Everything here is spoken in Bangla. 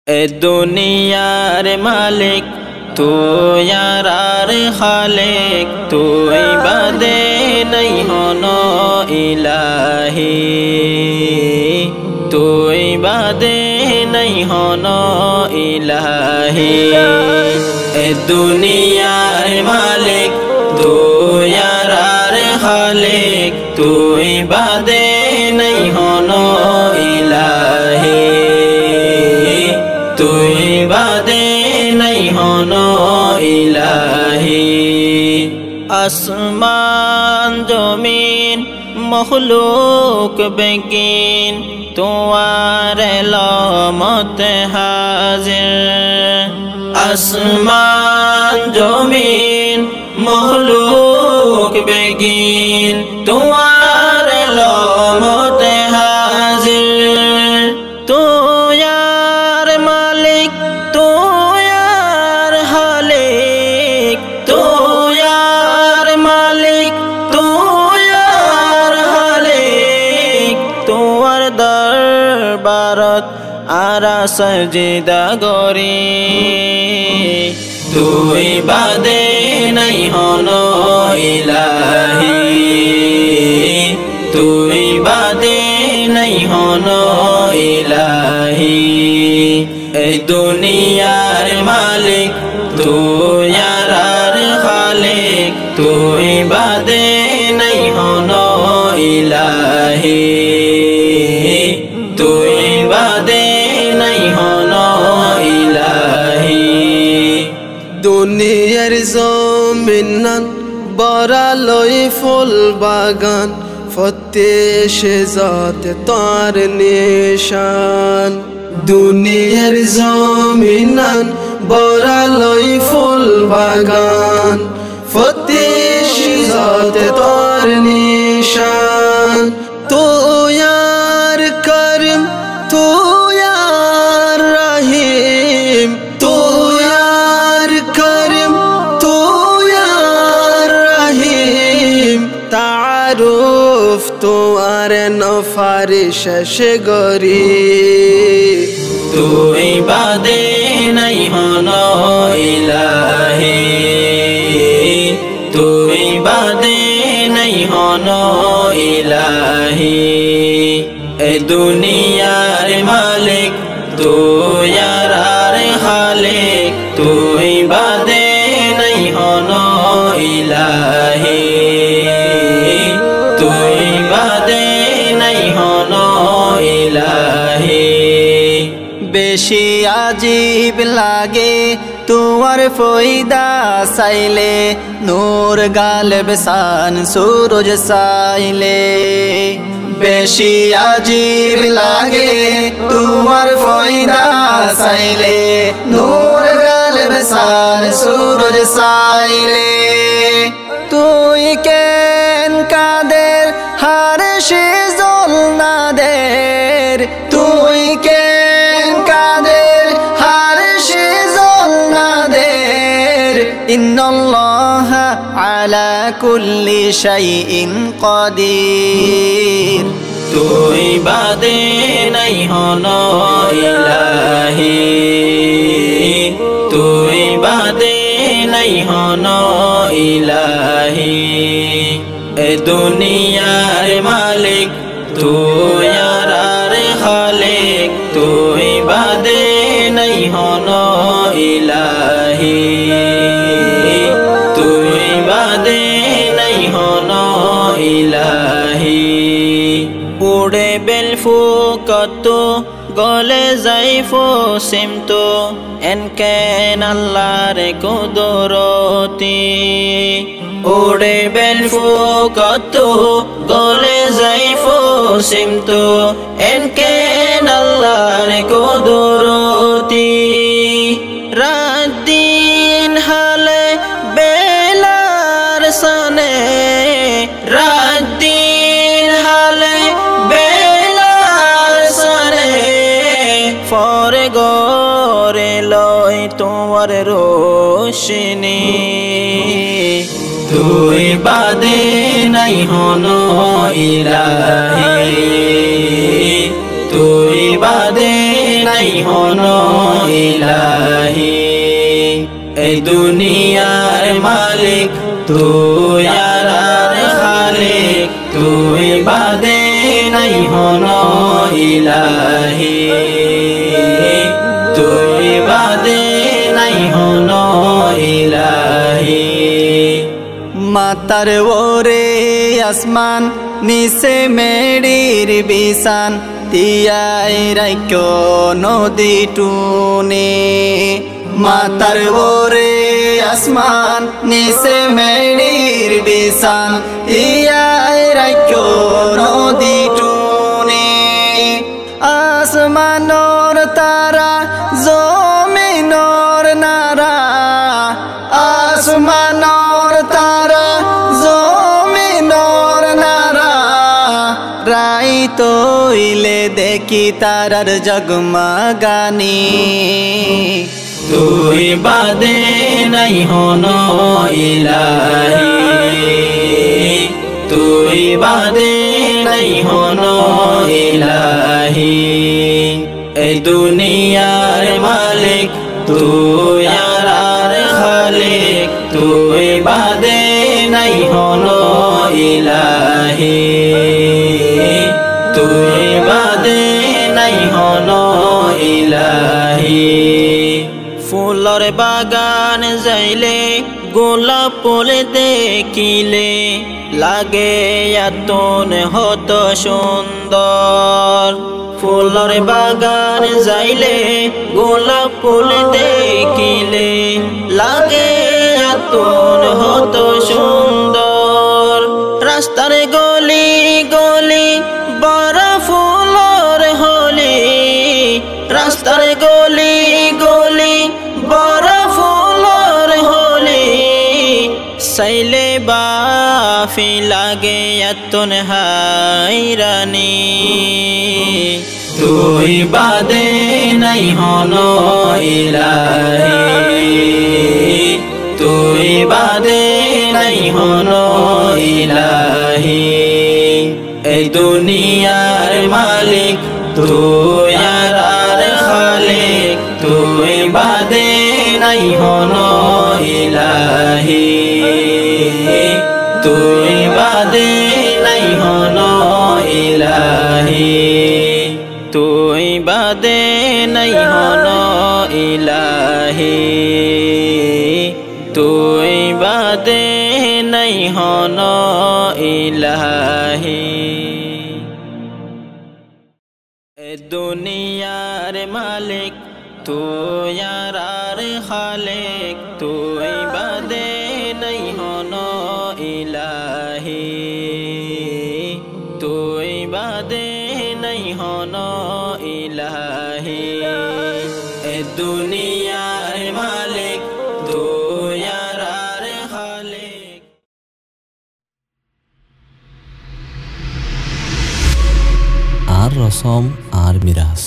এ দুনিয়ার মালিক তুই আর খালিক, তুই বাদে নাই হনো ইলাহি, তুই বাদে নাই হনো ইলাহি। এ দুনিয়ার মালিক তুই আর খালিক, তুই বাদে নাই হনো ইলাহি, তুই বাদে নাই হনো ইলাহি। আসমান জমিন মখলুক বেগিন তোমার লমত হাজির। আসমান জমিন মখলুক বেগিন তোমার লমত হাজির। তুই আর মালিক তুই আর খালিক, তুই আর মালিক তুই আর খালিক, তোমার দরবারত আরা সজদা করি, তুই বাদে নাই হনো ইলাহি, তুই বাদে নাই হনো ইলাহি। এই দুনিয়ার মালিক তুই আর খালিক, তুই বাদে নাই হনো ইলাহি, তুই বাদে নাই হনো ইলাহি। দুনিয়ার জমিনান বরালই ফুল বাগান, ফতে সে জাতে তার নিশান। দুনিয়ার জমিনান বরালই ফুল বাগান, ফতে সে জাতে তার নিশান। তুই আর করিম তুই আর রহিম, তুই আর করিম তুই আর রহিম, তারুফ তোমার নফারিশ সে গরি, তুই বাদে নাই হনো ইলাহি, তুই বাদে নাই হনো ইলাহি। এ দুনিয়ার মালিক তুই আর খালিক, তুই বাদে নাই হনো ইলাহি, তুই বাদে নাই হনো ইলাহি। বেশি আজীব লাগে তোমার ফয়দা চাইলে, নূর গালেব শান সূরজ চাইলে। বেশি আজীব লাগে তোমার ফয়দা চাইলে, নূর গালেব শান সূরজ চাইলে। তুই কেন কাদের হার সে জল না দের, তুই কেন কাদের হার সে জল না দের। ইন্নাল্লাহা আলা কুল্লি শাইইন কাদির, তুই বাদে নাই হনো ইলাহি, তুই বাদে নাই হনো ইলাহি। এ দুনিয়ার মালিক তুই আর খালিক, তুই বাদে নাই হনো ইলাহি, তুই বাদে নাই হনো ইলাহি। উড়ে বেলফু কত গলে যাইফো সিমতো, এনকেন আল্লাহর কুদরতি। উড়ে বেলফু কত গলে যাইফো সিমতো, এনকেন আল্লাহর কুদরতি। রাত দিন হালে বেলার সনে, রাত দিন হালে বেলার সনে, ফরে গরে লয় তোমার রোশনি। তুই বাদে নাই হনো ইলাহি, তুই বাদে নাই নাই হনো ইলাহি এই দুনিয়ার মালিক তুই আর খালিক তুই বাদে নাই হনো ইলাহি তুই বাদে নাই হনো ইলাহি মাতার ওরে আসমান নিচে মেড়ির বিছান তিয়াই রাইক্য নদী টুনে মাতার ওরে আসমান নিচে মেড়ির বিছান তিয়াই রাইক্য নদী টুনে আসমানর তারা জমিনর নারা আসমানর তারা জমিনর নারা রাই তৈলে দেখি তারার জগমগানি তুই বাদে নাই হনো ইলাহি তুই বাদে নাই হনো ইলাহি এই দুনিয়ার মালিক তুই আর খালিক তুই বাদে নাই হনো ইলাহি তুই বাদে নাই হনো ইলাহি ফুলর বাগান যাইলে গোলাপ ফুল দেখিলে লাগে এতন হত সুন্দর ফুলর বাগান যাইলে গোলাপ ফুল দেখিলে লাগে এতন হত সুন্দর রাস্তার গলি গলি বড় ফুলর হলি রাস্তার গলি গলি বড় ফুলর হলি সাইলে বাফি লাগে এতন হাইরানি তুই বাদে নাই হনো ইলাহি তুই বাদে নাই হনো ইলাহি এই দুনিয়ার মালিক তুই আর খালিক তুই বাদে নাই হনো ইলাহি তুই বাদে নাই হনো ইলাহি তুই বাদে নাই হনো ইলাহি তুই বাদে নাই হনো ইলাহি দুনিয়ার মালিক তুই আর খালিক তুই বাদে নাই হনো ইলাহি তুই বাদে নাই হনো ইলাহি দুনিয়ার মালিক তুই আর খালিক আর রসম আর মিরাজ।